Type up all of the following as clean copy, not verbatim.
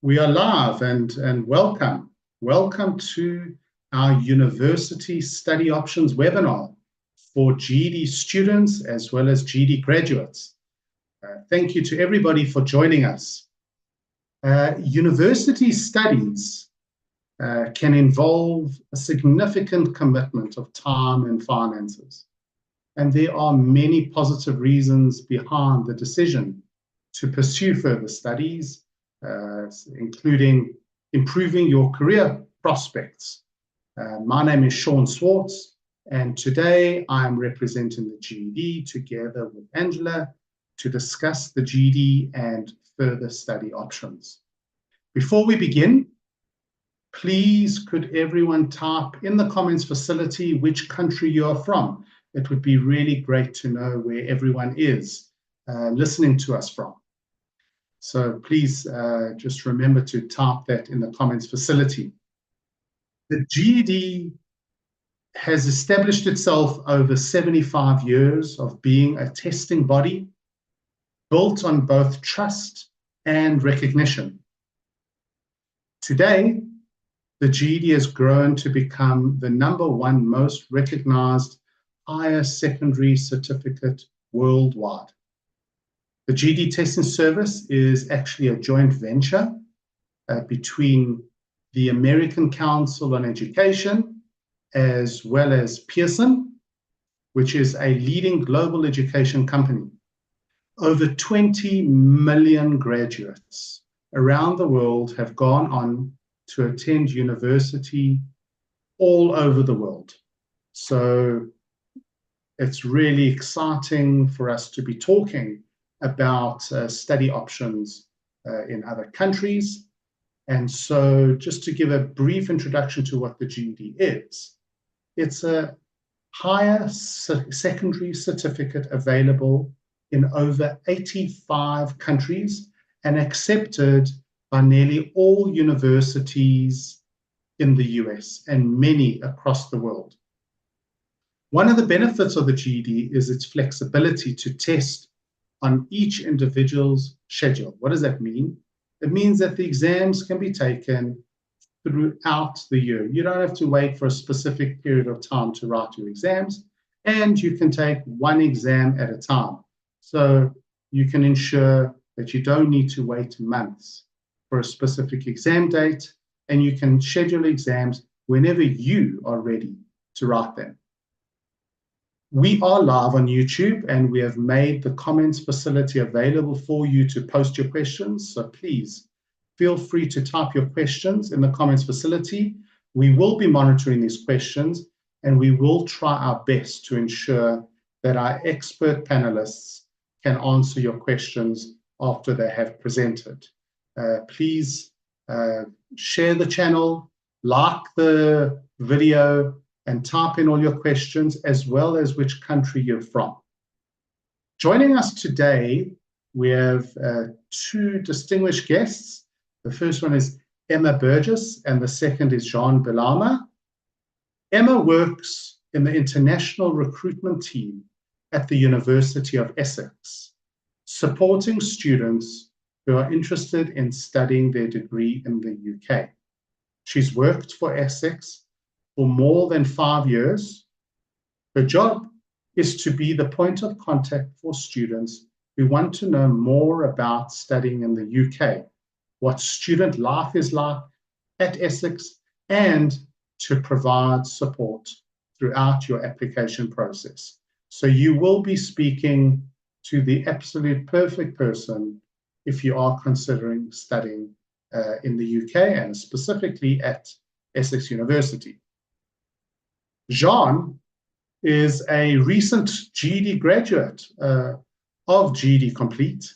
We are live and welcome. Welcome to our University Study Options webinar for GED students as well as GED graduates. Thank you to everybody for joining us. University studies can involve a significant commitment of time and finances. And there are many positive reasons behind the decision to pursue further studies, including improving your career prospects. My name is Sean Swartz, and today I'm representing the GED together with Angela to discuss the GED and further study options. Before we begin, please could everyone type in the comments facility which country you are from. It would be really great to know where everyone is listening to us from. So please just remember to type that in the comments facility. The GED has established itself over 75 years of being a testing body built on both trust and recognition. Today, the GED has grown to become the #1 most recognized higher secondary certificate worldwide. The GED testing service is actually a joint venture between the American Council on Education as well as Pearson, which is a leading global education company. Over 20 million graduates around the world have gone on to attend university all over the world. So it's really exciting for us to be talking about study options in other countries. And so just to give a brief introduction to what the GED is, it's a higher secondary certificate available in over 85 countries and accepted by nearly all universities in the US and many across the world. One of the benefits of the GED is its flexibility to test on each individual's schedule. What does that mean? It means that the exams can be taken throughout the year. You don't have to wait for a specific period of time to write your exams, and you can take one exam at a time. So you can ensure that you don't need to wait months for a specific exam date, and you can schedule exams whenever you are ready to write them. We are live on YouTube, and we have made the comments facility available for you to post your questions. So please feel free to type your questions in the comments facility. We will be monitoring these questions, and we will try our best to ensure that our expert panelists can answer your questions after they have presented. Please share the channel, like the video, and type in all your questions, as well as which country you're from. Joining us today, we have two distinguished guests. The first one is Emma Burgess, and the second is Bilama. Emma works in the international recruitment team at the University of Essex, supporting students who are interested in studying their degree in the UK. She's worked for Essex for more than 5 years. Her job is to be the point of contact for students who want to know more about studying in the UK, what student life is like at Essex, and to provide support throughout your application process. So you will be speaking to the absolute perfect person if you are considering studying in the UK, and specifically at Essex University. Jean is a recent GED graduate of GED Complete,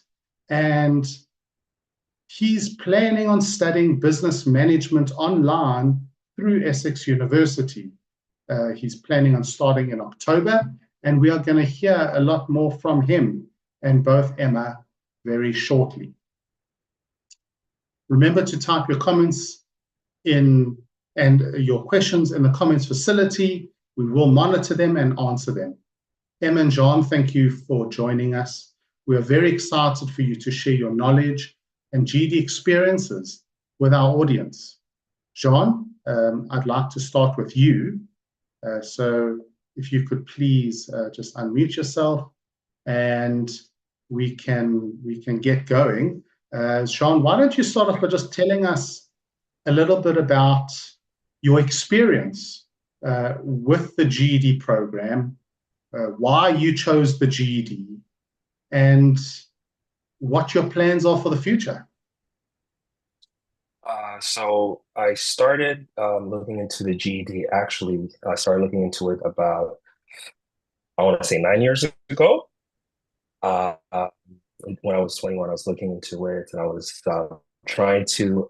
and he's planning on studying business management online through Essex University. He's planning on starting in October, and we are going to hear a lot more from him and both Emma very shortly. Remember to type your comments in and your questions in the comments facility. We will monitor them and answer them. Emma and Jean, thank you for joining us. We are very excited for you to share your knowledge and GED experiences with our audience. Jean, I'd like to start with you. So if you could please just unmute yourself and we can get going. Jean, why don't you start off by just telling us a little bit about your experience with the GED program, why you chose the GED, and what your plans are for the future. So I started looking into the GED. Actually, I started looking into it about, I want to say 9 years ago. Uh, uh, when I was 21, I was looking into it and I was trying to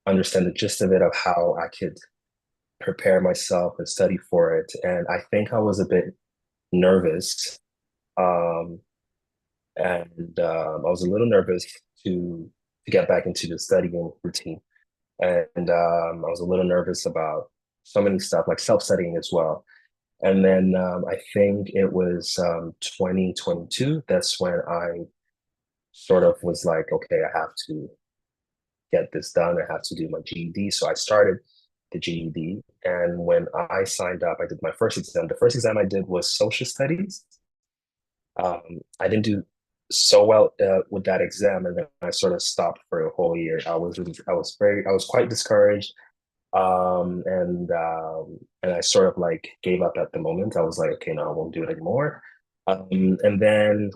understand the gist of it, of how I could prepare myself and study for it. And I think I was a bit nervous. Um, I was a little nervous to to get back into the studying routine. And I was a little nervous about so many stuff, like self-studying as well. And then I think it was 2022. That's when I sort of was like, okay, I have to get this done. I have to do my GED. So I started the GED. And when I signed up, I did my first exam. The first exam I did was social studies. I didn't do so well with that exam, and then I sort of stopped for a whole year. I was quite discouraged, and I sort of like gave up at the moment. I was like, okay, no, I won't do it anymore. And then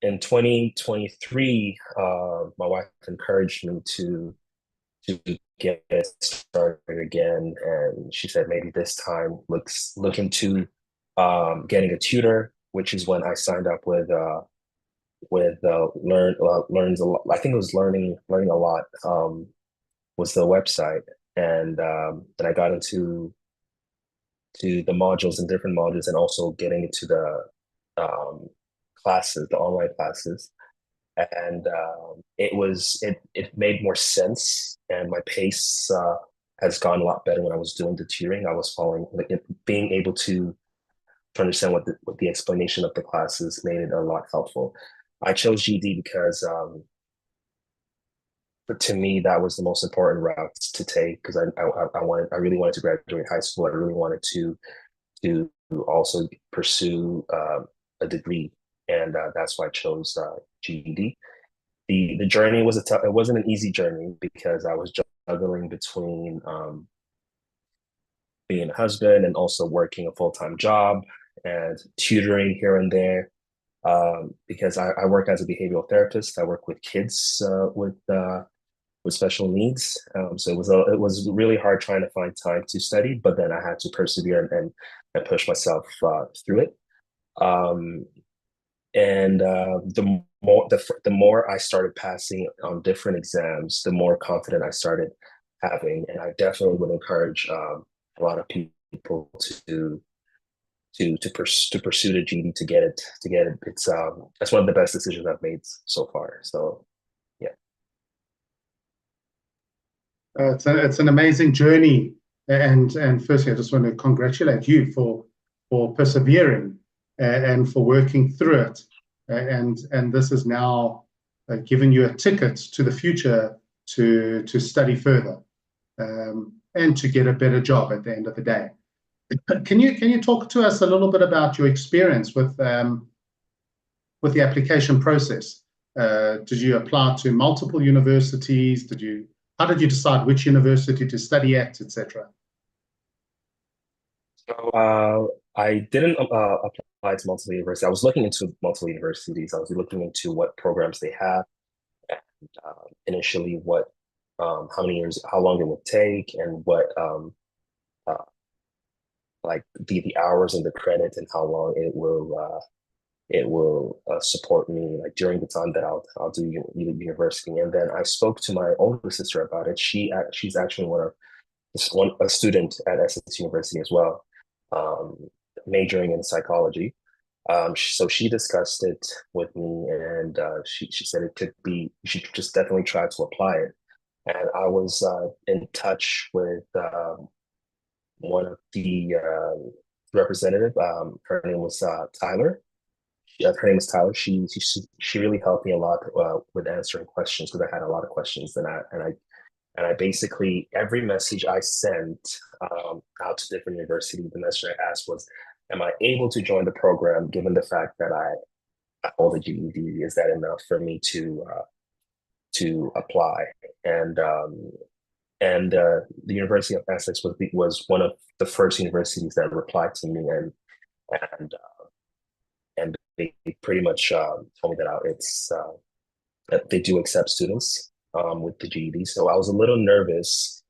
in 2023, my wife encouraged me to get started again, and she said maybe this time look into getting a tutor, which is when I signed up with learns a lot. I think it was learning a lot was the website, and then I got into to the modules and different modules, and also getting into the classes, the online classes, and it made more sense, and my pace has gone a lot better when I was doing the tutoring. I was following, like, being able to understand what the explanation of the classes made it a lot helpful. I chose GD because but to me that was the most important route to take, because I really wanted to graduate high school. I really wanted to also pursue a degree, and that's why I chose GED. The journey was it wasn't an easy journey, because I was juggling between being a husband and also working a full-time job and tutoring here and there, because I work as a behavioral therapist. I work with kids with special needs. So it was really hard trying to find time to study, but then I had to persevere and push myself through it. Um, and the more I started passing on different exams, the more confident I started having. And I definitely would encourage a lot of people to pursue the GD, to get it. It's that's one of the best decisions I've made so far. So yeah. It's an amazing journey, and firstly, I just want to congratulate you for persevering and for working through it, and this has now given you a ticket to the future to study further, and to get a better job at the end of the day. Can you talk to us a little bit about your experience with the application process? Did you apply to multiple universities? How did you decide which university to study at, etc.? So I didn't apply to multiple universities. I was looking into multiple universities. I was looking into what programs they have, and initially what how many years, how long it would take, and what uh, like the hours and the credit, and how long it will support me, like during the time that I'll do university. And then I spoke to my older sister about it. She's actually a student at Essex University as well, um, majoring in psychology. So she discussed it with me, and she said it could be, you should just definitely try to apply it. And I was in touch with one of the representative. Her name was Tyler. Her name is Tyler. She really helped me a lot with answering questions, because I had a lot of questions, and And I basically, every message I sent out to different universities, the message I asked was, am I able to join the program given the fact that I hold a GED? Is that enough for me to apply? And the University of Essex was one of the first universities that replied to me, and they pretty much told me that that they do accept students with the GED. So I was a little nervous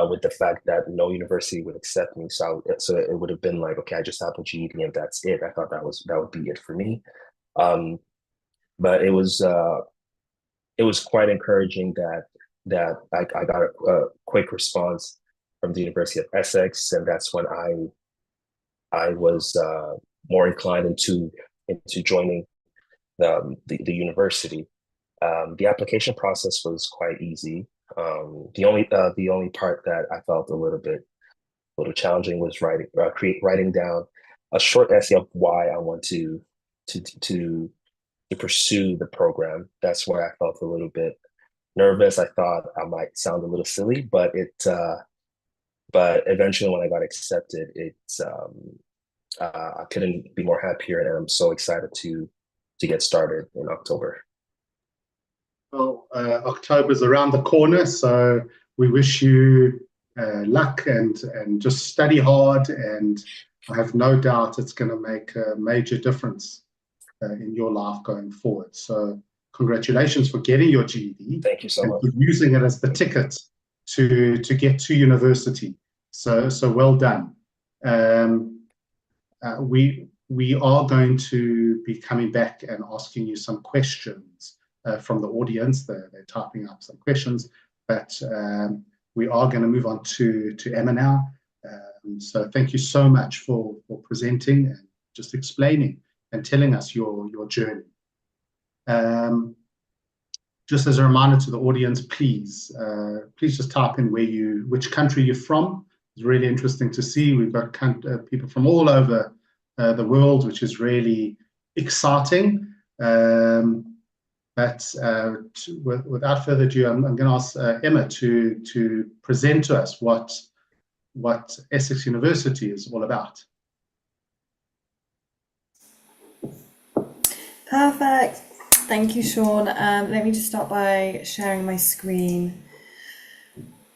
with the fact that no university would accept me. So it would have been like, okay, I just have a GED and that's it. I thought that would be it for me. But it was quite encouraging that I got a quick response from the University of Essex, and that's when I was more inclined into joining the university. The application process was quite easy. The only part that I felt a little challenging was writing down a short essay of why I want to pursue the program. That's where I felt a little bit nervous. I thought I might sound a little silly, but but eventually when I got accepted, I couldn't be more happier, and I'm so excited to get started in October. Well, October's around the corner, so we wish you luck and just study hard, and I have no doubt it's going to make a major difference in your life going forward. So congratulations for getting your GED. Thank you so much. And for using it as the ticket to get to university. So well done. We are going to be coming back and asking you some questions from the audience. They're typing up some questions, but we are going to move on to Emma now. So thank you so much for presenting and just explaining and telling us your journey. Just as a reminder to the audience, please just type in which country you're from. It's really interesting to see. We've got people from all over the world, which is really exciting. But without further ado, I'm going to ask Emma to present to us what Essex University is all about. Perfect. Thank you, Sean. Let me just start by sharing my screen.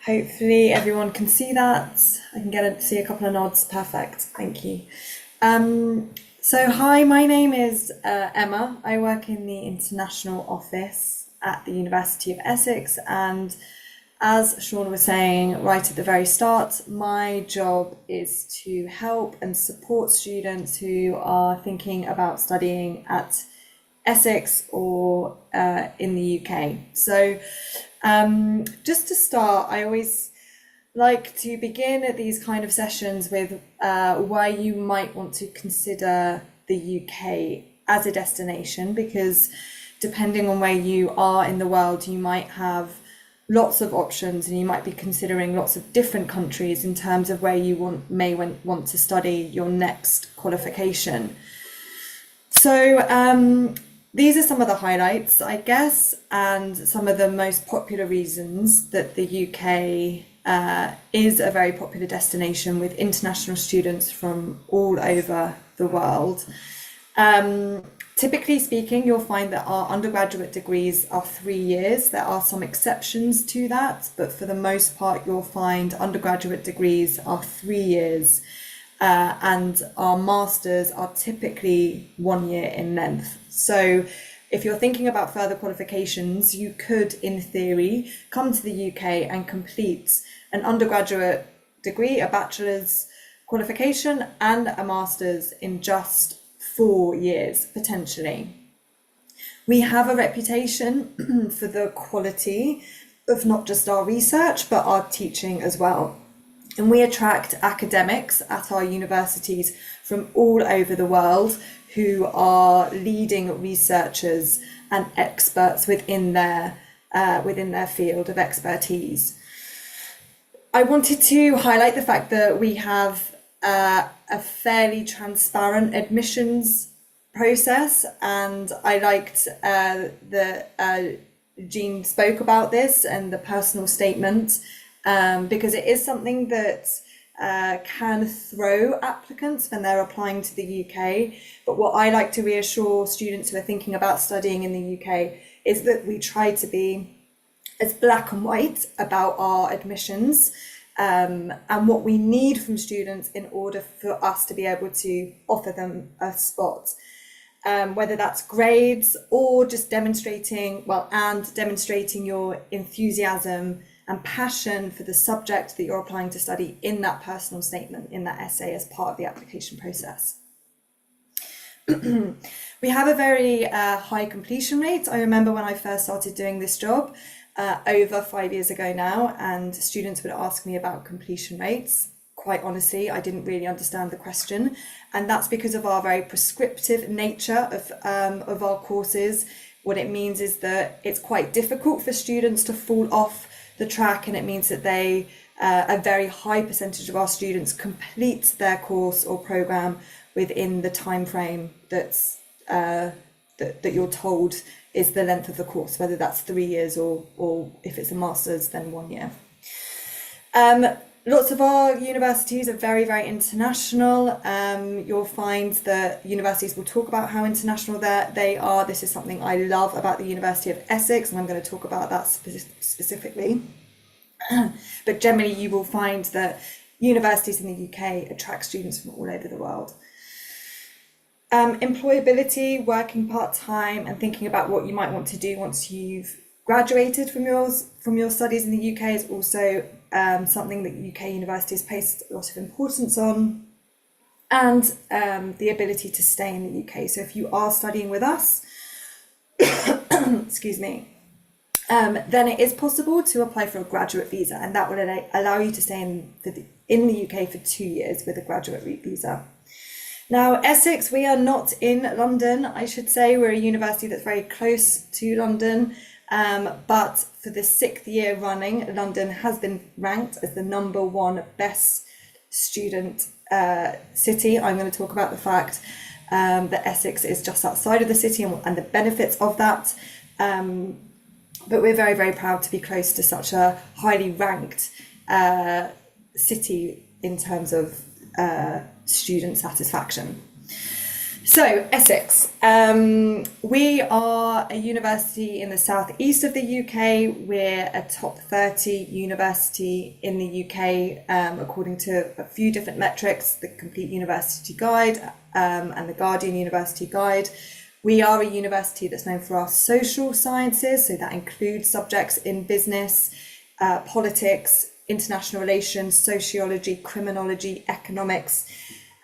Hopefully everyone can see that. I can see a couple of nods. Perfect. Thank you. So hi, my name is Emma. I work in the international office at the University of Essex, and as Sean was saying right at the very start, my job is to help and support students who are thinking about studying at Essex or in the UK. So just to start, I always like to begin at these kind of sessions with why you might want to consider the UK as a destination, because depending on where you are in the world, you might have lots of options and you might be considering lots of different countries in terms of where you may want to study your next qualification. So these are some of the highlights, I guess, and some of the most popular reasons that the UK is a very popular destination with international students from all over the world. Typically speaking, you'll find that our undergraduate degrees are 3 years. There are some exceptions to that, but for the most part, you'll find undergraduate degrees are 3 years. And our masters are typically 1 year in length. So if you're thinking about further qualifications, you could, in theory, come to the UK and complete an undergraduate degree, a bachelor's qualification, and a master's in just 4 years, potentially. We have a reputation for the quality of not just our research, but our teaching as well. And we attract academics at our universities from all over the world who are leading researchers and experts within their field of expertise. I wanted to highlight the fact that we have a fairly transparent admissions process, and I liked the Jean spoke about this and the personal statement, because it is something that can throw applicants when they're applying to the UK. But what I like to reassure students who are thinking about studying in the UK is that we try to be as black and white about our admissions, and what we need from students in order for us to be able to offer them a spot. Whether that's grades or just demonstrating your enthusiasm and passion for the subject that you're applying to study in that personal statement, in that essay as part of the application process. We have a very high completion rate. I remember when I first started doing this job over 5 years ago now, and students would ask me about completion rates. Quite honestly, I didn't really understand the question, and that's because of our very prescriptive nature of our courses. What it means is that it's quite difficult for students to fall off the track, and it means that a very high percentage of our students complete their course or program within the time frame that you're told is the length of the course, whether that's 3 years or if it's a master's, then 1 year. Lots of our universities are very, very international. You'll find that universities will talk about how international they are. This is something I love about the University of Essex, and I'm going to talk about that specifically. But generally, you will find that universities in the UK attract students from all over the world. Employability, working part-time, and thinking about what you might want to do once you've graduated from your studies in the UK is also something that UK universities place a lot of importance on, and the ability to stay in the UK. So if you are studying with us, excuse me, then it is possible to apply for a graduate visa, and that will allow you to stay in the UK for 2 years with a graduate visa. Now, Essex, we are not in London, I should say. We're a university that's very close to London. But for the 6th year running, London has been ranked as the #1 best student city. I'm going to talk about the fact that Essex is just outside of the city and the benefits of that. But we're very, very proud to be close to such a highly ranked city in terms of student satisfaction. So, Essex, we are a university in the southeast of the UK. We're a top 30 university in the UK, according to a few different metrics, the Complete University Guide and the Guardian University Guide. We are a university that's known for our social sciences, so that includes subjects in business, politics, international relations, sociology, criminology, economics,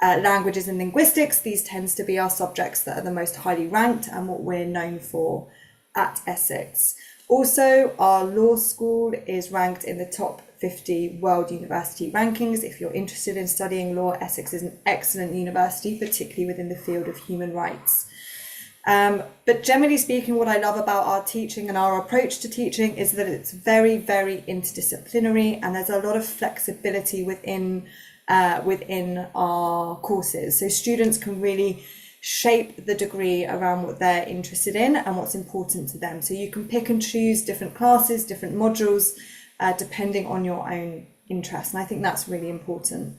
languages and linguistics. These tends to be our subjects that are the most highly ranked and what we're known for at Essex. Also, our law school is ranked in the top 50 world university rankings. If you're interested in studying law, Essex is an excellent university, particularly within the field of human rights. But generally speaking, what I love about our teaching and our approach to teaching is that it's very, very interdisciplinary, and there's a lot of flexibility within our courses. So students can really shape the degree around what they're interested in and what's important to them. So you can pick and choose different classes, different modules, depending on your own interest. And I think that's really important.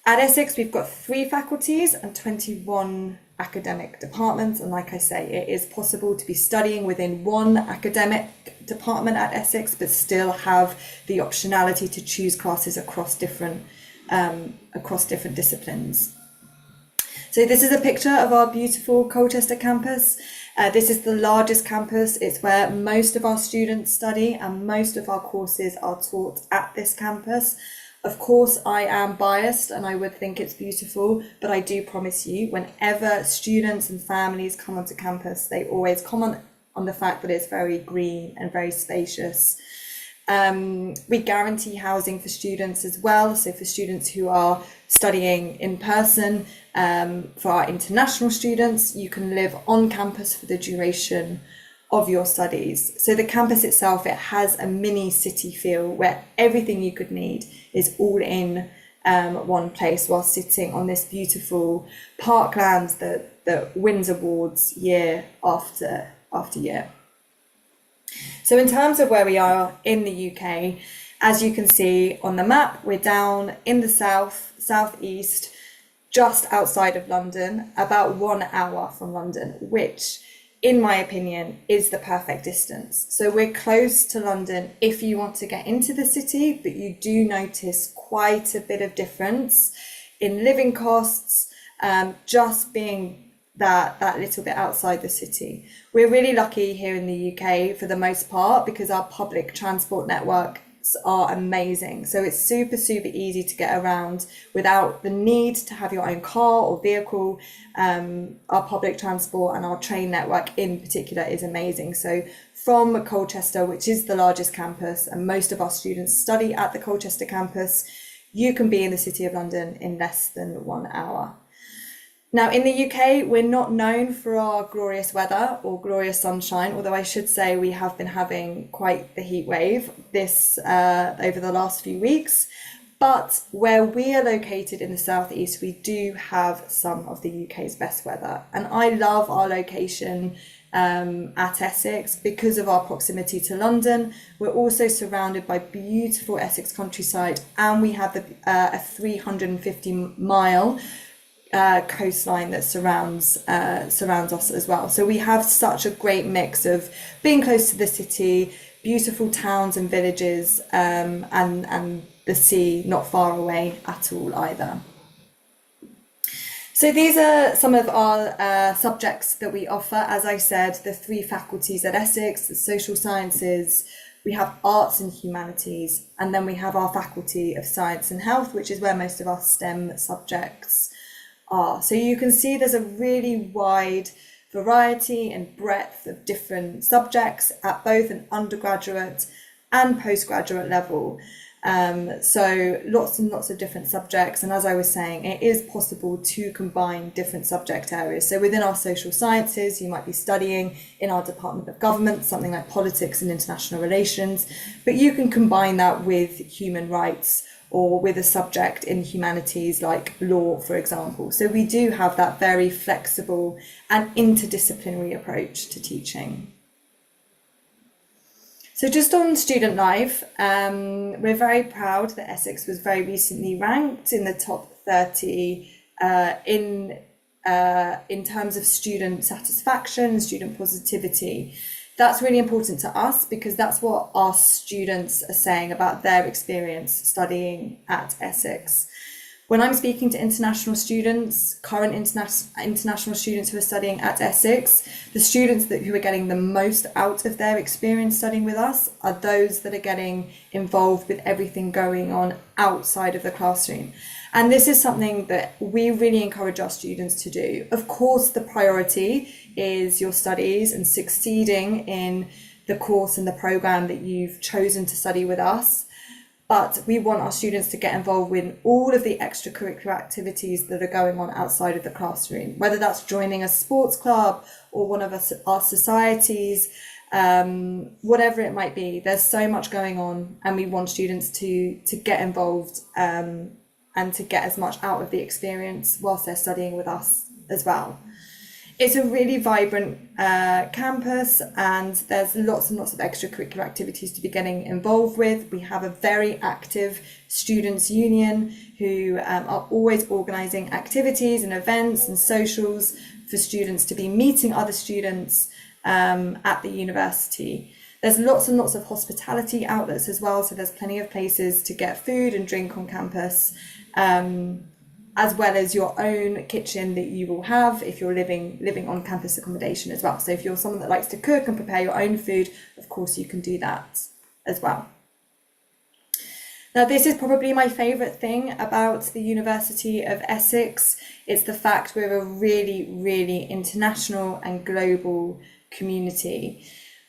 At Essex, we've got 3 faculties and 21 academic departments. And like I say, it is possible to be studying within one academic department at Essex, but still have the optionality to choose classes across different disciplines. So this is a picture of our beautiful Colchester campus. This is the largest campus. It's where most of our students study and most of our courses are taught at this campus. Of course, I am biased and I would think it's beautiful, but I do promise you, whenever students and families come onto campus, they always comment on the fact that it's very green and very spacious. We guarantee housing for students as well. So for students who are studying in person, for our international students, you can live on campus for the duration of your studies. So the campus itself, it has a mini city feel where everything you could need is all in one place while sitting on this beautiful parkland that wins awards year after year. So in terms of where we are in the UK, as you can see on the map, we're down in the southeast, just outside of London, about 1 hour from London, which, in my opinion, is the perfect distance. So we're close to London if you want to get into the city, but you do notice quite a bit of difference in living costs, just being that little bit outside the city. We're really lucky here in the UK for the most part because our public transport networks are amazing. So it's super easy to get around without the need to have your own car or vehicle. Our public transport and our train network in particular is amazing. So from Colchester, which is the largest campus, and most of our students study at the Colchester campus, you can be in the City of London in less than 1 hour. Now, in the UK, we're not known for our glorious weather or glorious sunshine, although I should say we have been having quite the heat wave over the last few weeks. But where we are located in the southeast, we do have some of the UK's best weather. And I love our location at Essex because of our proximity to London. We're also surrounded by beautiful Essex countryside, and we have a 350-mile coastline that surrounds us as well. So we have such a great mix of being close to the city, beautiful towns and villages, and the sea not far away at all either. So these are some of our subjects that we offer. As I said, the 3 faculties at Essex: the social sciences, we have arts and humanities, and then we have our faculty of science and health, which is where most of our STEM subjects are. So you can see there's a really wide variety and breadth of different subjects at both an undergraduate and postgraduate level. So lots and lots of different subjects. And as I was saying, it is possible to combine different subject areas. So within our social sciences, you might be studying in our Department of Government, something like politics and international relations, but you can combine that with human rights or with a subject in humanities like law, for example. So we do have that very flexible and interdisciplinary approach to teaching. So just on student life, we're very proud that Essex was very recently ranked in the top 30 in terms of student satisfaction, student positivity. That's really important to us because that's what our students are saying about their experience studying at Essex. When I'm speaking to international students, current international students who are studying at Essex, the students who are getting the most out of their experience studying with us are those that are getting involved with everything going on outside of the classroom. And this is something that we really encourage our students to do. Of course, the priority is your studies and succeeding in the course and the program that you've chosen to study with us. But we want our students to get involved with all of the extracurricular activities that are going on outside of the classroom, whether that's joining a sports club or one of our societies, whatever it might be. There's so much going on, and we want students to get involved and to get as much out of the experience whilst they're studying with us as well. It's a really vibrant campus, and there's lots and lots of extracurricular activities to be getting involved with. We have a very active students' union who are always organising activities and events and socials for students to be meeting other students at the university. There's lots and lots of hospitality outlets as well, so there's plenty of places to get food and drink on campus, as well as your own kitchen that you will have if you're living on campus accommodation as well. So if you're someone that likes to cook and prepare your own food, of course you can do that as well. Now, this is probably my favourite thing about the University of Essex. It's the fact we're a really, really international and global community.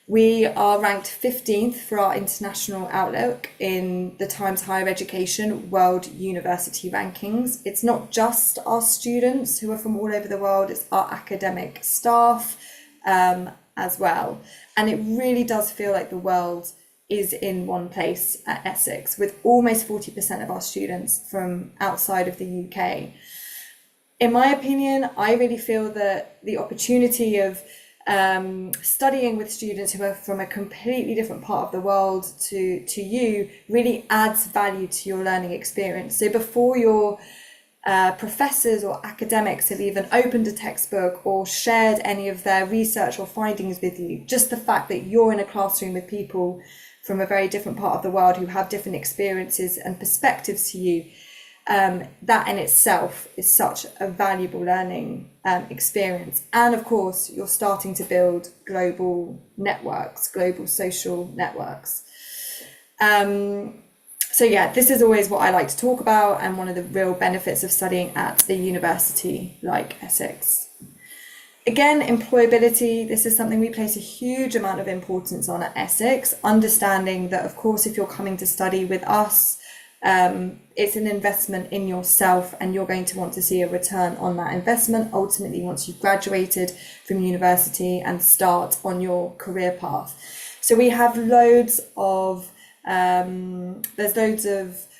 We are ranked 15th for our international outlook in the Times Higher Education World University Rankings. It's not just our students who are from all over the world, it's our academic staff as well. And it really does feel like the world is in one place at Essex, with almost 40% of our students from outside of the UK. In my opinion, I really feel that the opportunity of studying with students who are from a completely different part of the world to you really adds value to your learning experience. So before your professors or academics have even opened a textbook or shared any of their research or findings with you, just the fact that you're in a classroom with people from a very different part of the world who have different experiences and perspectives to you, that in itself is such a valuable learning experience. And of course, you're starting to build global networks, global social networks. So yeah, this is always what I like to talk about, and one of the real benefits of studying at a university like Essex. Again, employability, this is something we place a huge amount of importance on at Essex, understanding that, of course, if you're coming to study with us, it's an investment in yourself, and you're going to want to see a return on that investment ultimately once you've graduated from university and start on your career path. So we have loads of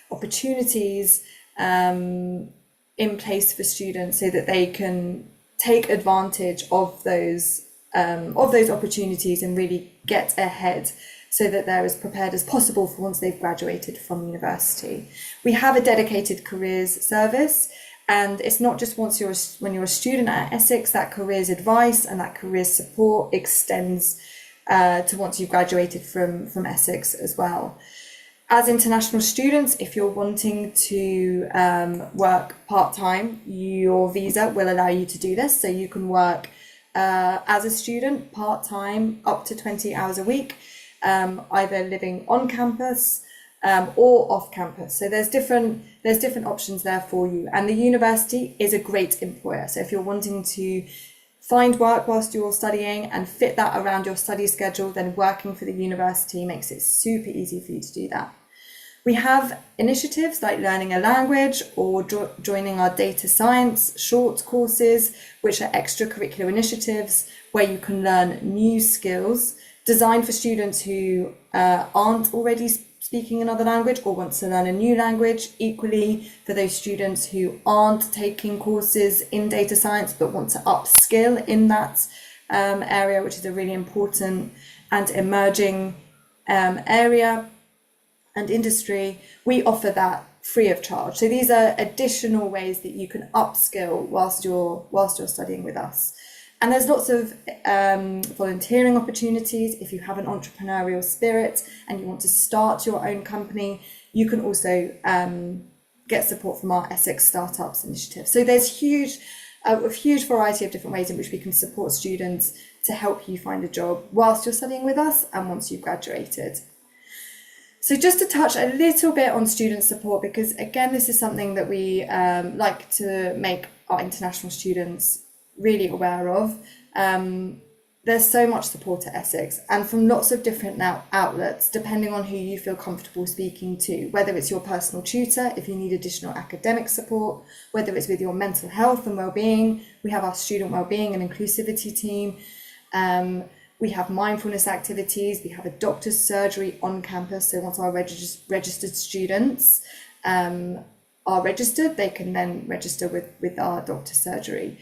opportunities in place for students so that they can take advantage of those opportunities and really get ahead, so that they're as prepared as possible for once they've graduated from university. We have a dedicated careers service, and it's not just when you're a student at Essex, that careers advice and that careers support extends to once you've graduated from Essex as well. As international students, if you're wanting to work part-time, your visa will allow you to do this. So you can work as a student part-time up to 20 hours a week, either living on campus or off campus. So there's different options there for you. And the university is a great employer. So if you're wanting to find work whilst you're studying and fit that around your study schedule, then working for the university makes it super easy for you to do that. We have initiatives like learning a language or joining our data science short courses, which are extracurricular initiatives where you can learn new skills designed for students who aren't already speaking another language or want to learn a new language. Equally, for those students who aren't taking courses in data science but want to upskill in that area, which is a really important and emerging area and industry, we offer that free of charge. So these are additional ways that you can upskill whilst you're studying with us. And there's lots of volunteering opportunities. If you have an entrepreneurial spirit and you want to start your own company, you can also get support from our Essex Startups initiative. So there's a huge variety of different ways in which we can support students to help you find a job whilst you're studying with us and once you've graduated. So just to touch a little bit on student support, because again, this is something that we like to make our international students really aware of. There's so much support at Essex, and from lots of different outlets, depending on who you feel comfortable speaking to, whether it's your personal tutor, if you need additional academic support, whether it's with your mental health and well-being. We have our student well-being and inclusivity team. We have mindfulness activities. We have a doctor's surgery on campus. So once our registered students are registered, they can then register with our doctor's surgery.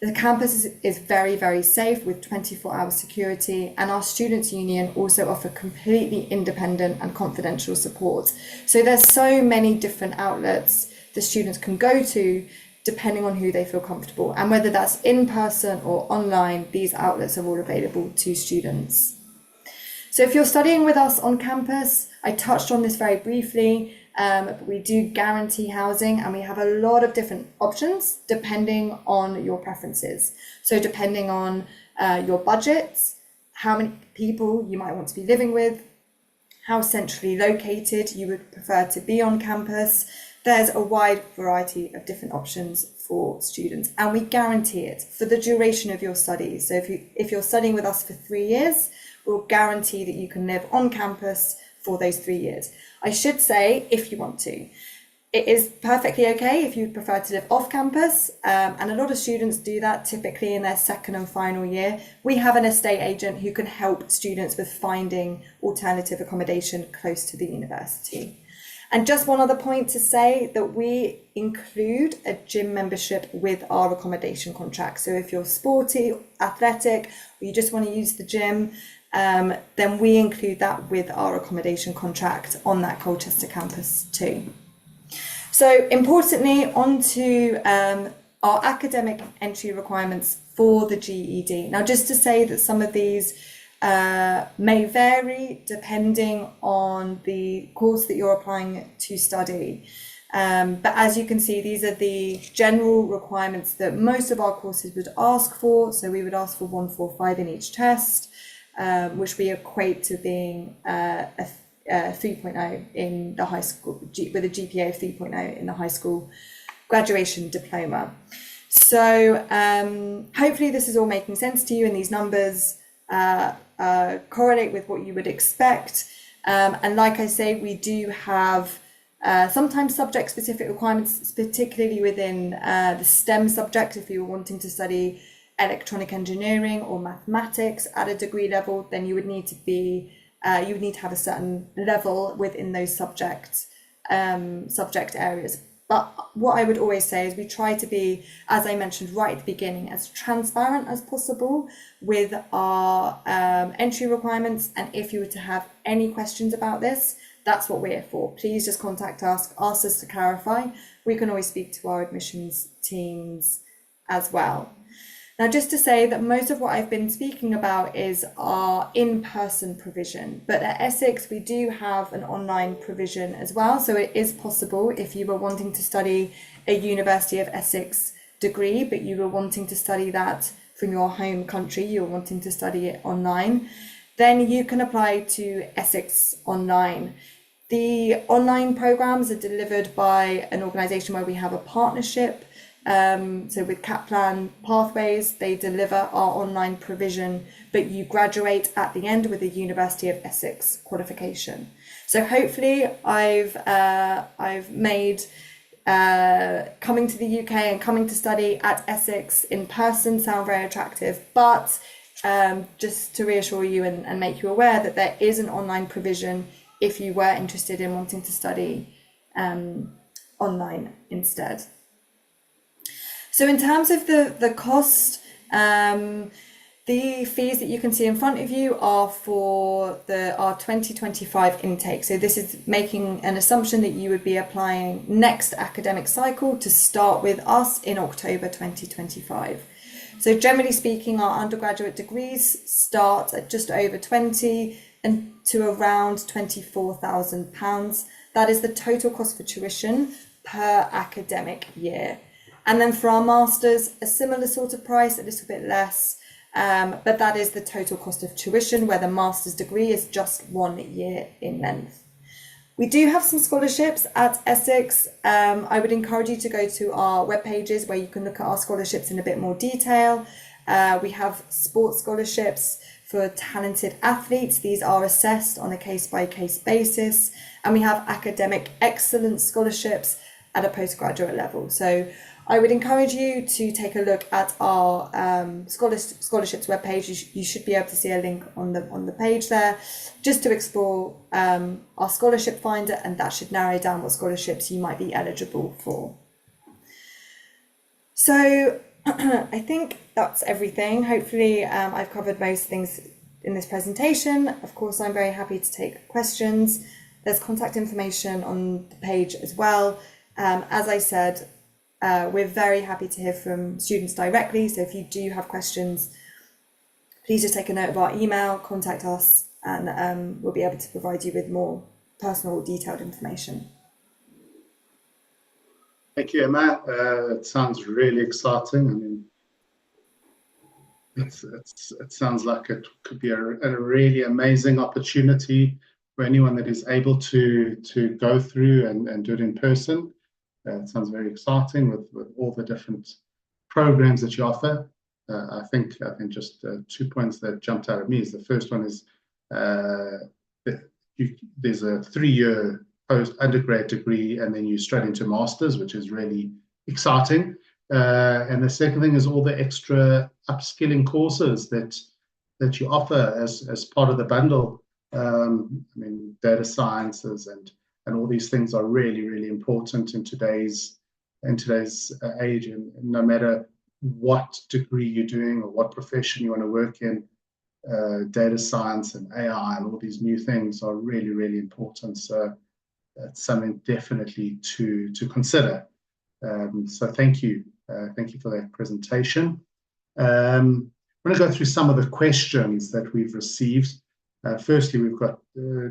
The campus is very, very safe with 24-hour security, and our Students' Union also offer completely independent and confidential support. So there's so many different outlets the students can go to depending on who they feel comfortable. And whether that's in person or online, these outlets are all available to students. So if you're studying with us on campus, I touched on this very briefly, but we do guarantee housing, and we have a lot of different options depending on your preferences. So depending on your budget, how many people you might want to be living with, how centrally located you would prefer to be on campus, there's a wide variety of different options for students, and we guarantee it for the duration of your studies. So if you're studying with us for 3 years, we'll guarantee that you can live on campus for those 3 years. I should say, if you want to. It is perfectly okay if you prefer to live off campus, and a lot of students do that typically in their second and final year. We have an estate agent who can help students with finding alternative accommodation close to the university. And just one other point to say that we include a gym membership with our accommodation contract. So if you're sporty, athletic, or you just want to use the gym, then we include that with our accommodation contract on that Colchester campus too. So importantly, on to our academic entry requirements for the GED. Now, just to say that some of these may vary depending on the course that you're applying to study. But as you can see, these are the general requirements that most of our courses would ask for. So we would ask for 145 in each test, which we equate to being a 3.0 in the high school, with a GPA of 3.0 in the high school graduation diploma. So hopefully this is all making sense to you, and these numbers correlate with what you would expect. And like I say, we do have sometimes subject-specific requirements, particularly within the STEM subject. If you were wanting to study electronic engineering or mathematics at a degree level, then you would need to be you would need to have a certain level within those subject areas. But what I would always say is we try to be, as I mentioned right at the beginning, as transparent as possible with our entry requirements. And if you were to have any questions about this, that's what we're here for. Please just contact us, ask us to clarify. We can always speak to our admissions teams as well. Now, just to say that most of what I've been speaking about is our in-person provision, but at Essex we do have an online provision as well. So it is possible, if you were wanting to study a University of Essex degree, but you were wanting to study that from your home country, you're wanting to study it online, then you can apply to Essex Online. The online programs are delivered by an organisation where we have a partnership. So with Kaplan Pathways, they deliver our online provision, but you graduate at the end with a University of Essex qualification. So hopefully I've made coming to the UK and coming to study at Essex in person sound very attractive, but just to reassure you and make you aware that there is an online provision if you were interested in wanting to study online instead. So in terms of the cost, the fees that you can see in front of you are for our 2025 intake. So this is making an assumption that you would be applying next academic cycle to start with us in October 2025. So generally speaking, our undergraduate degrees start at just over 20 and to around £24,000. That is the total cost for tuition per academic year. And then for our masters, a similar sort of price, a little bit less, but that is the total cost of tuition, where the master's degree is just 1 year in length. We do have some scholarships at Essex. I would encourage you to go to our web pages where you can look at our scholarships in a bit more detail. We have sports scholarships for talented athletes. These are assessed on a case-by-case basis. And we have academic excellence scholarships at a postgraduate level. So I would encourage you to take a look at our scholarships webpage. You should be able to see a link on the page there, just to explore our scholarship finder, and that should narrow down what scholarships you might be eligible for. So I think that's everything. Hopefully I've covered most things in this presentation. Of course, I'm very happy to take questions. There's contact information on the page as well. As I said, we're very happy to hear from students directly. So if you do have questions, please just take a note of our email, contact us, and we'll be able to provide you with more personal, detailed information. Thank you, Emma. It sounds really exciting. I mean, it sounds like it could be a really amazing opportunity for anyone that is able to go through and do it in person. It sounds very exciting with all the different programs that you offer. I think just 2 points that jumped out at me is the first one is there's a 3-year post-undergrad degree, and then you straight into masters, which is really exciting. And the second thing is all the extra upskilling courses that you offer as part of the bundle. I mean, data sciences and and all these things are really, really important in today's age. And no matter what degree you're doing or what profession you want to work in, data science and AI and all these new things are really, really important. So that's something definitely to consider. So thank you for that presentation. I'm going to go through some of the questions that we've received. Firstly, we've got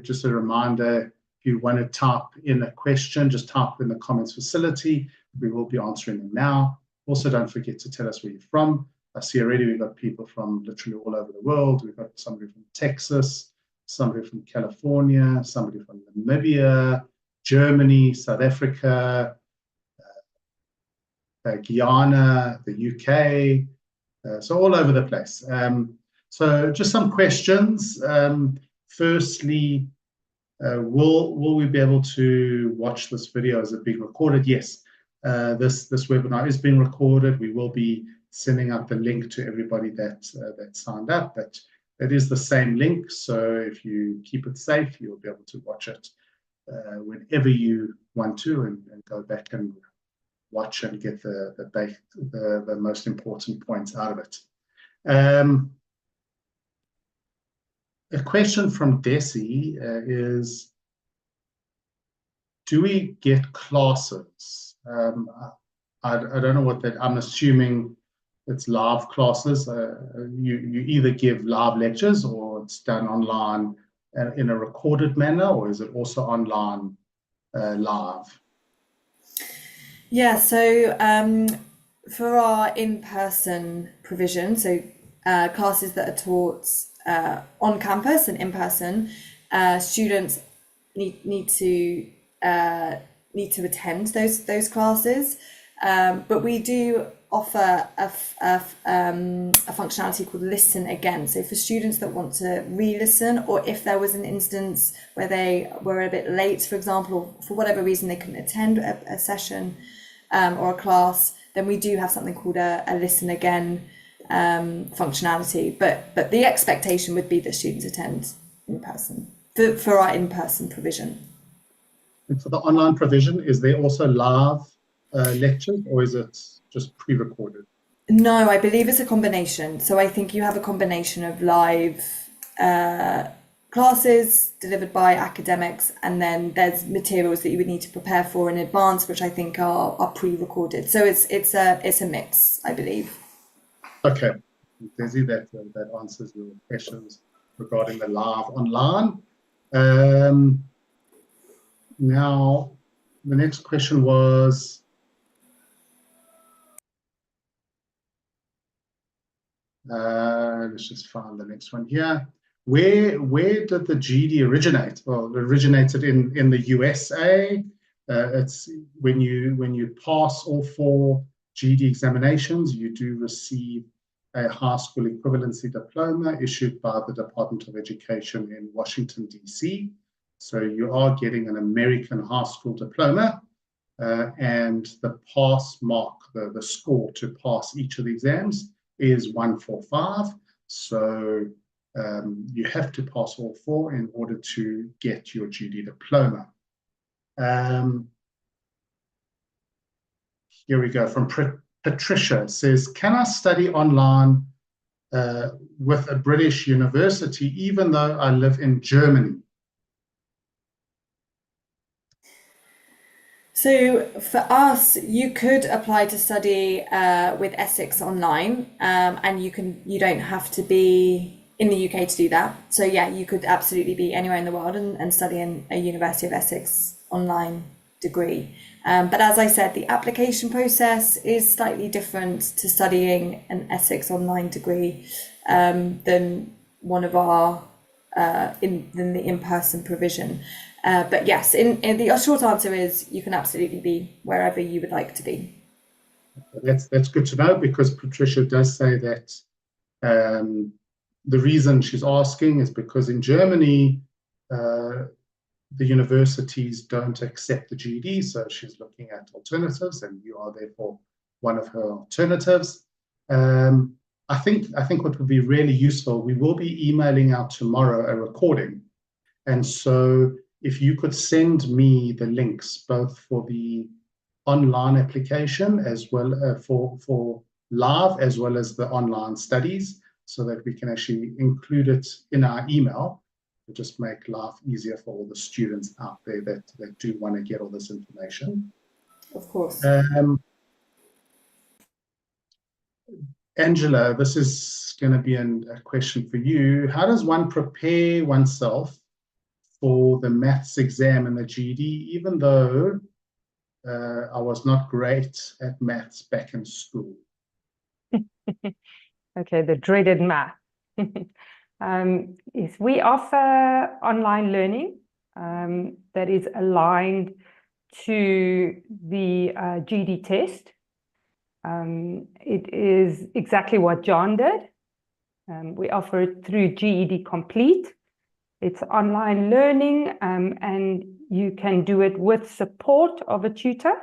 just a reminder, if you want to type in a question, just type in the comments facility. We will be answering them now. Also, don't forget to tell us where you're from. I see already we've got people from literally all over the world. We've got somebody from Texas, somebody from California, somebody from Namibia, Germany, South Africa, Guyana, the UK, so all over the place. So just some questions. Firstly, will we be able to watch this video? Is it being recorded? Yes, this webinar is being recorded. We will be sending out the link to everybody that signed up, but it is the same link. So if you keep it safe, you'll be able to watch it whenever you want to, and go back and watch and get the most important points out of it. A question from Desi is, do we get classes? I don't know what that, I'm assuming it's live classes. You either give live lectures or it's done online in a recorded manner, or is it also online live? Yeah, so for our in-person provision, so classes that are taught on campus and in person, students need to attend those classes, but we do offer a functionality called Listen Again. So for students that want to re-listen, or if there was an instance where they were a bit late, for example, for whatever reason they couldn't attend a session or a class, then we do have something called a Listen Again functionality. But the expectation would be that students attend in person for our in-person provision. And for the online provision, is there also live lectures, or is it just pre-recorded? No, I believe it's a combination. So I think you have a combination of live classes delivered by academics, and then there's materials that you would need to prepare for in advance, which I think are pre-recorded. So it's a mix, I believe. Okay, Desi, that answers your questions regarding the live online. Now, the next question was, let's just find the next one here. Where did the GED originate? Well, it originated in the USA. It's when you pass all 4 GED examinations, you do receive a high school equivalency diploma issued by the Department of Education in Washington, D.C. So you are getting an American high school diploma, and the pass mark, the score to pass each of the exams is 145. So you have to pass all 4 in order to get your GED diploma. Here we go, from Patricia. Says, can I study online with a British university even though I live in Germany? So for us, you could apply to study with Essex online, and you don't have to be in the UK to do that. So yeah, you could absolutely be anywhere in the world and study in a University of Essex online degree. But as I said, the application process is slightly different to studying an Essex online degree than one of our than the in-person provision. But yes, in the short answer is you can absolutely be wherever you would like to be. That's good to know, because Patricia does say that the reason she's asking is because in Germany, the universities don't accept the GED, so she's looking at alternatives, and you are therefore one of her alternatives. I think what would be really useful, we will be emailing out tomorrow a recording, and so if you could send me the links both for the online application as well for live as well as the online studies, so that we can actually include it in our email to just make life easier for all the students out there that do want to get all this information. Of course. Angela, this is going to be a question for you. How does one prepare oneself for the maths exam and the GED, even though I was not great at maths back in school? Okay, the dreaded math. Yes, we offer online learning that is aligned to the GED test. It is exactly what John did. We offer it through GED Complete. It's online learning, and you can do it with support of a tutor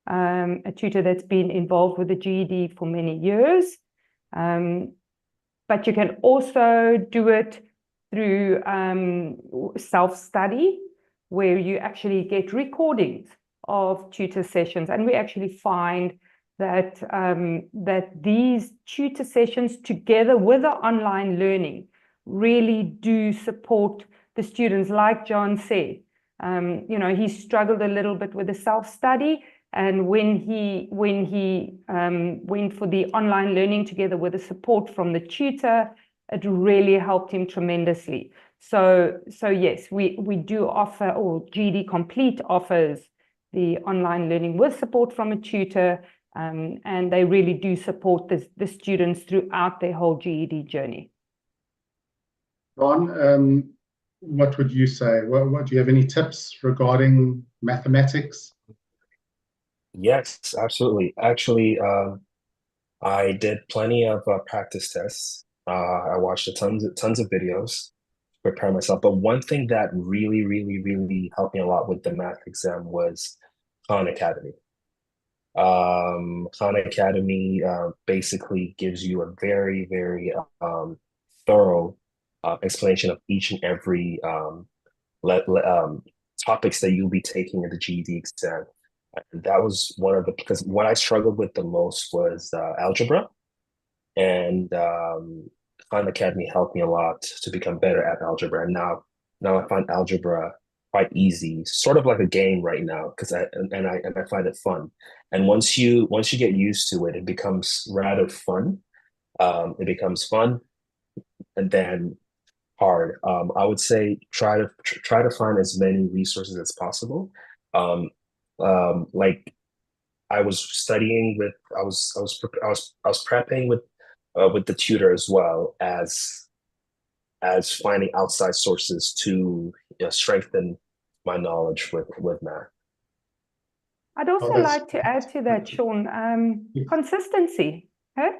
that's been involved with the GED for many years. But you can also do it through self-study, where you actually get recordings of tutor sessions. And we actually find that, that these tutor sessions, together with the online learning, really do support the students. Like John said, you know, he struggled a little bit with the self-study, and when he went for the online learning together with the support from the tutor, it really helped him tremendously. So yes, we do offer, or GED Complete offers the online learning with support from a tutor, and they really do support the students throughout their whole GED journey. Ron, what would you say? What do you have any tips regarding mathematics? Yes, absolutely. Actually, I did plenty of practice tests. I watched tons of videos to prepare myself. But one thing that really helped me a lot with the math exam was Khan Academy. Khan Academy basically gives you a very thorough explanation of each and every topics that you'll be taking in the GED exam. And that was one of because what I struggled with the most was algebra, and Khan Academy helped me a lot to become better at algebra. And now I find algebra quite easy, sort of like a game right now, because I find it fun. And once you get used to it, it becomes rather fun. It becomes fun, and then hard. I would say try to find as many resources as possible. Like I was studying with, I was prepping with the tutor as well as finding outside sources to strengthen my knowledge with math. I'd also like to add to that, Sean, consistency. Okay?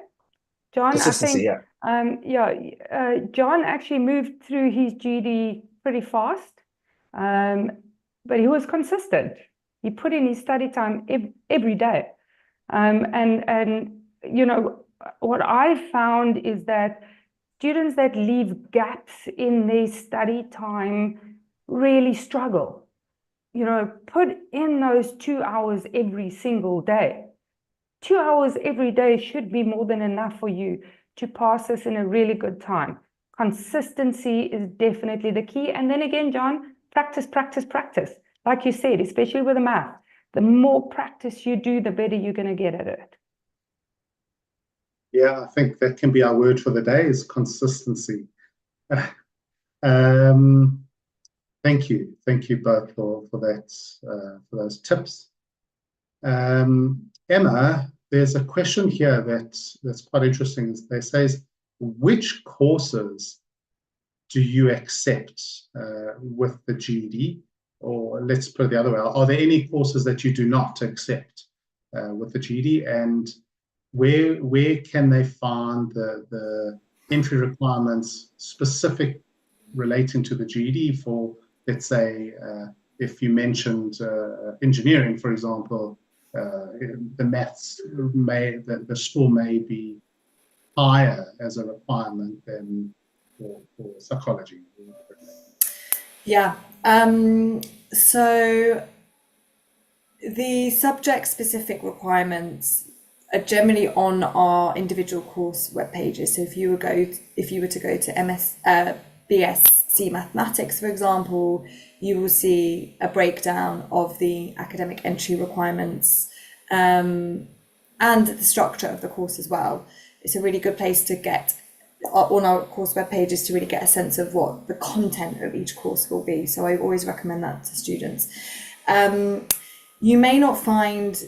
John, Consistency, I think, John actually moved through his GED pretty fast, but he was consistent. He put in his study time every day. And you know, what I found is that students that leave gaps in their study time really struggle. You know, put in those 2 hours every single day. 2 hours every day should be more than enough for you to pass this in a really good time. Consistency is definitely the key. And then again, John, practice. Like you said, especially with the math, the more practice you do, the better you're going to get at it. Yeah, I think that can be our word for the day, is consistency. Thank you both for that, for those tips. Emma, there's a question here that's quite interesting. They say, which courses do you accept with the GED? Or let's put it the other way, are there any courses that you do not accept with the GED? And where can they find the entry requirements specific relating to the GED for, let's say, if you mentioned engineering, for example, the maths the score may be higher as a requirement than for psychology. Yeah. So the subject-specific requirements are generally on our individual course web pages. So if you were to go to BSc Mathematics, for example, you will see a breakdown of the academic entry requirements, and the structure of the course as well. It's a really good place to get on our course web pages to really get a sense of what the content of each course will be. So I always recommend that to students. You may not find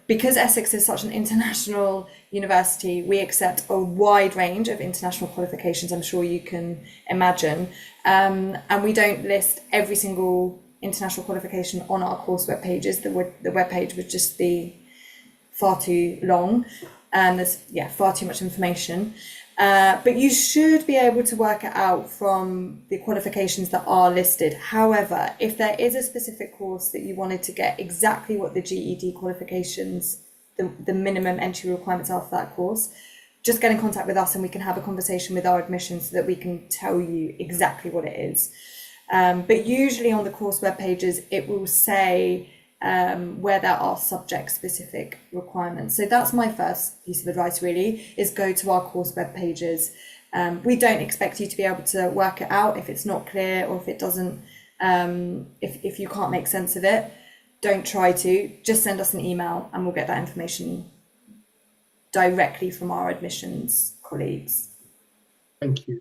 because Essex is such an international university, we accept a wide range of international qualifications, I'm sure you can imagine. And we don't list every single international qualification on our course web pages. The web page would just be far too long, and there's far too much information. But you should be able to work it out from the qualifications that are listed. However, if there is a specific course that you wanted to get exactly what the GED qualifications, the minimum entry requirements are for that course, just get in contact with us and we can have a conversation with our admissions so that we can tell you exactly what it is. But usually on the course web pages, it will say where there are subject-specific requirements. So that's my first piece of advice, really, is go to our course web pages. We don't expect you to be able to work it out if it's not clear or if it doesn't, if you can't make sense of it. Don't try to. Just send us an email and we'll get that information directly from our admissions colleagues. Thank you.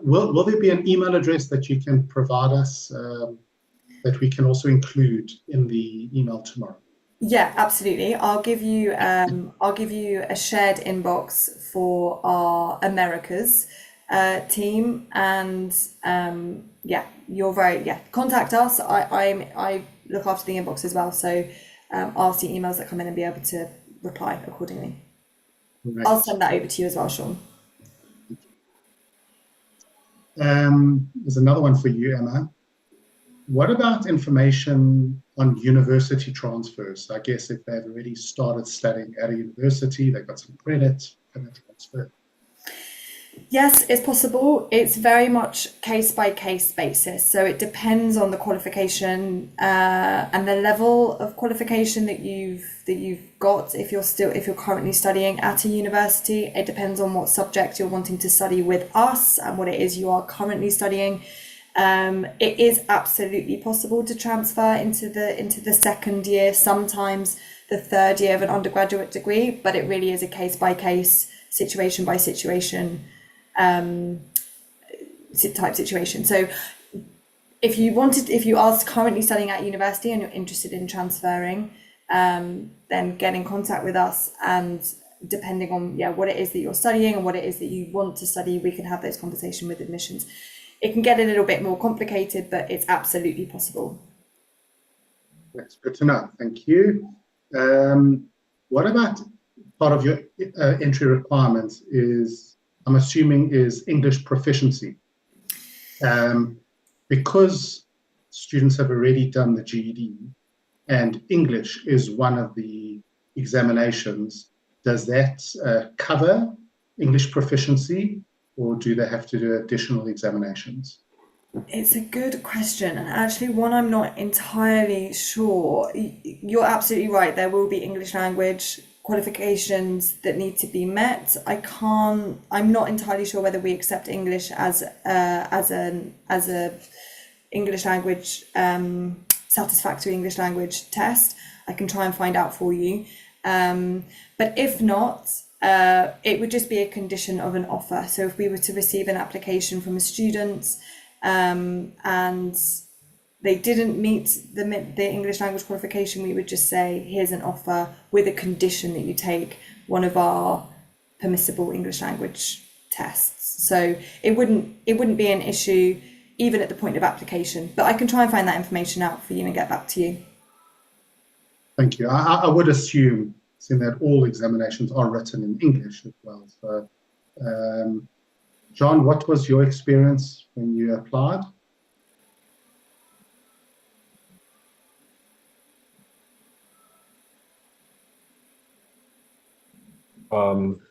Will there be an email address that you can provide us that we can also include in the email tomorrow? Yeah, absolutely. I'll give you a shared inbox for our Americas team, and contact us. I look after the inbox as well, so I'll see emails that come in and be able to reply accordingly. Right. I'll send that over to you as well, Sean. There's another one for you, Emma. What about information on university transfers? I guess if they've already started studying at a university, they've got some credit, can they transfer? Yes, it's possible. It's very much case by case basis. So it depends on the qualification and the level of qualification that you've got. If you're currently studying at a university, it depends on what subject you're wanting to study with us and what it is you are currently studying. It is absolutely possible to transfer into the second year, sometimes the third year of an undergraduate degree, but it really is a case by case, situation by situation type situation. So if you are currently studying at university and you're interested in transferring, then get in contact with us, and depending on what it is that you're studying and what it is that you want to study, we can have those conversations with admissions. It can get a little bit more complicated, but it's absolutely possible. That's good to know. Thank you. What about part of your entry requirements is, I'm assuming, is English proficiency? Because students have already done the GED and English is one of the examinations, does that cover English proficiency, or do they have to do additional examinations? It's a good question, and actually one I'm not entirely sure. You're absolutely right. There will be English language qualifications that need to be met. I'm not entirely sure whether we accept English as a English language satisfactory English language test. I can try and find out for you. But if not, it would just be a condition of an offer. So if we were to receive an application from a student and they didn't meet the English language qualification, we would just say, here's an offer with a condition that you take one of our permissible English language tests. So it wouldn't be an issue even at the point of application, but I can try and find that information out for you and get back to you. Thank you. I would assume, seeing that all examinations are written in English as well. So, John, what was your experience when you applied?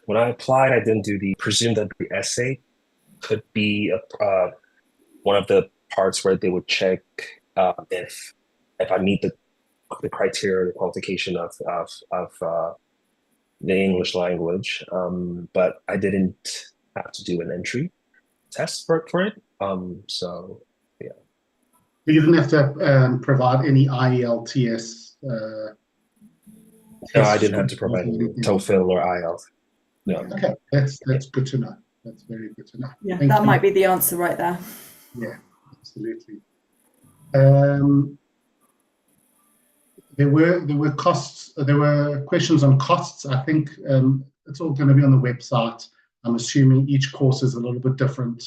When I applied, I didn't do presumed that the essay could be one of the parts where they would check if I meet the criteria, the qualification of the English language, but I didn't have to do an entry test for it. So yeah. You didn't have to provide any IELTS No, I test didn't have scores to or provide any anything. TOEFL or IELTS. No. Okay, that's good to know. That's very good to know. Yeah, Thank that you. might be the answer right there. Yeah, absolutely. There were costs. There were questions on costs. I think it's all going to be on the website. I'm assuming each course is a little bit different.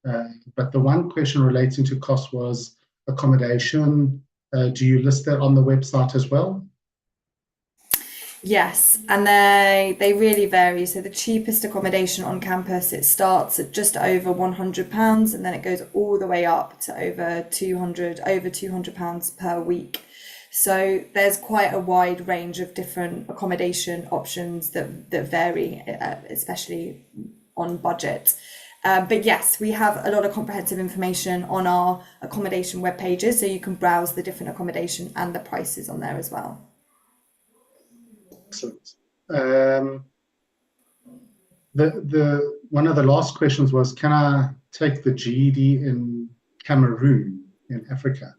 But the one question relating to cost was accommodation. Do you list that on the website as well? Yes, and they really vary. So the cheapest accommodation on campus, it starts at just over £100, and then it goes all the way up to over £200 per week. So there's quite a wide range of different accommodation options that vary, especially on budget. But yes, we have a lot of comprehensive information on our accommodation web pages, so you can browse the different accommodation and the prices on there as well. Excellent. The one of the last questions was, can I take the GED in Cameroon in Africa?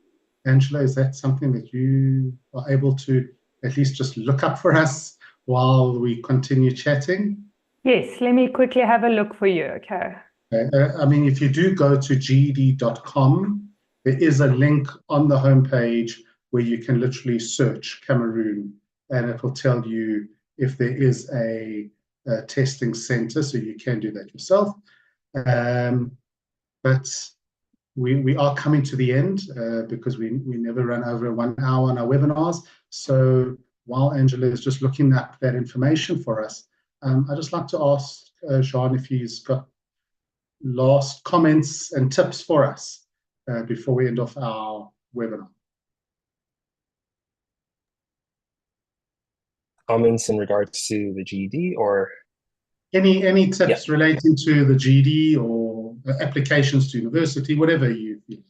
Angela, is that something that you are able to at least just look up for us while we continue chatting? Yes, let me quickly have a look for you, okay? I mean, if you do go to GED.com, there is a link on the homepage where you can literally search Cameroon, and it will tell you if there is a testing center, so you can do that yourself. But we are coming to the end because we never run over 1 hour on our webinars. So while Angela is just looking up that information for us, I'd just like to ask Jean if he's got last comments and tips for us before we end off our webinar. Comments in regards to the GED or? Any tips relating to the GED or applications to university, whatever you feel.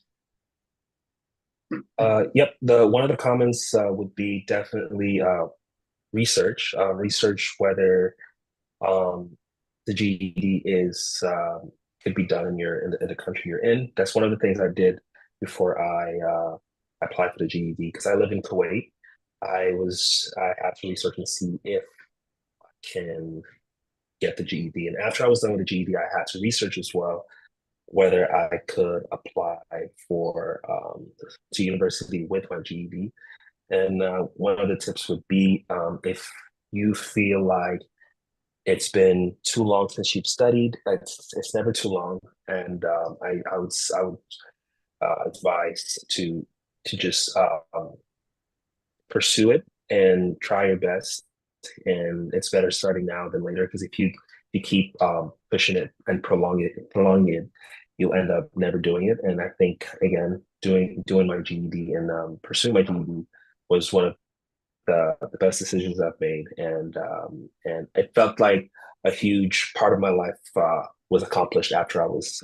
Yep, one of the comments would be definitely research whether the GED could be done in the country you're in. That's one of the things I did before I applied for the GED, because I live in Kuwait. I had to research and see if I can get the GED. And after I was done with the GED, I had to research as well whether I could apply for to university with my GED. And one of the tips would be if you feel like it's been too long since you've studied, it's never too long, and I would advise to just pursue it and try your best. And it's better starting now than later, because if you keep pushing it and prolonging it, you'll end up never doing it. And I think, again, doing my GED and pursuing my GED was one of the best decisions I've made, and it felt like a huge part of my life was accomplished after I was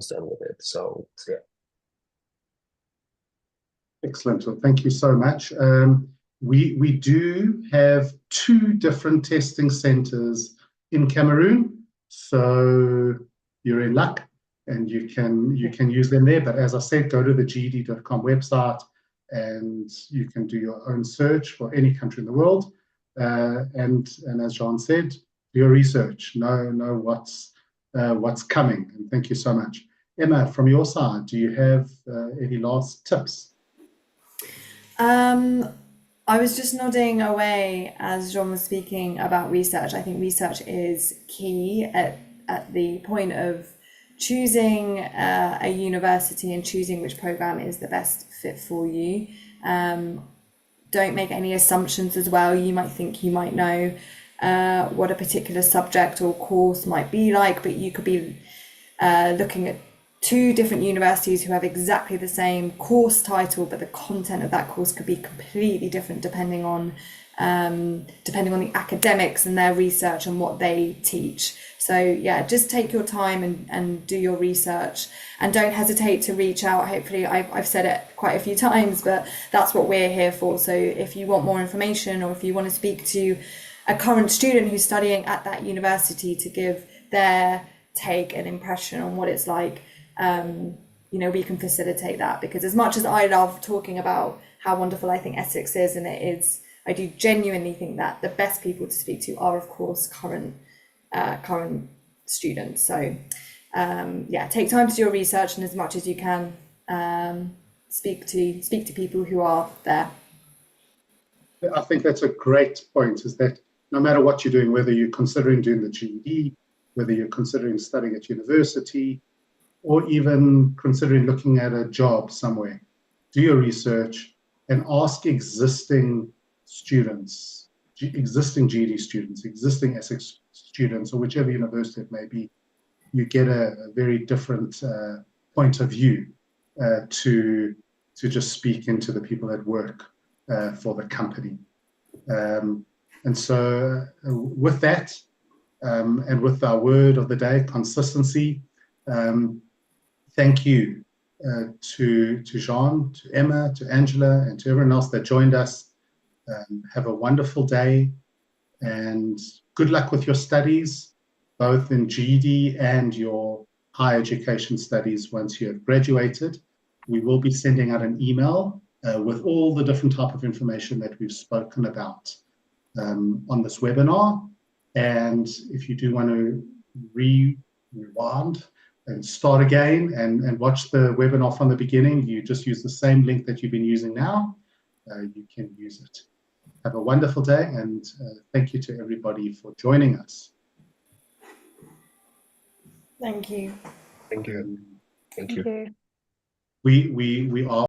done with it. So yeah. Excellent. Well, thank you so much. We do have 2 different testing centers in Cameroon, so you're in luck, and you can use them there. But as I said, go to the GED.com website, and you can do your own search for any country in the world. And as Jean said, do your research, know what's coming. And thank you so much. Emma, from your side, do you have any last tips? I was just nodding away as John was speaking about research. I think research is key at the point of choosing a university and choosing which program is the best fit for you. Don't make any assumptions as well. You might think you might know what a particular subject or course might be like, but you could be looking at 2 different universities who have exactly the same course title, but the content of that course could be completely different depending on depending on the academics and their research and what they teach. So yeah, just take your time and do your research, and don't hesitate to reach out. Hopefully I've said it quite a few times, but that's what we're here for. So if you want more information, or if you want to speak to a current student who's studying at that university to give their take and impression on what it's like, we can facilitate that. Because as much as I love talking about how wonderful I think Essex is, and it is, I do genuinely think that the best people to speak to are, of course, current students. So take time to do your research, and as much as you can, speak to people who are there. I think that's a great point, is that no matter what you're doing, whether you're considering doing the GED, whether you're considering studying at university, or even considering looking at a job somewhere, do your research and ask existing students, existing GED students, existing Essex students, or whichever university it may be. You get a very different point of view to just speak into the people that work for the company. And so with that, and with our word of the day, consistency, thank you to Jean, to Emma, to Angela, and to everyone else that joined us. Have a wonderful day, and good luck with your studies, both in GED and your higher education studies once you have graduated. We will be sending out an email with all the different type of information that we've spoken about on this webinar. And if you do want to rewind and start again and watch the webinar from the beginning, you just use the same link that you've been using now. You can use it. Have a wonderful day, and thank you to everybody for joining us. Thank you. Thank you. Thank you. We are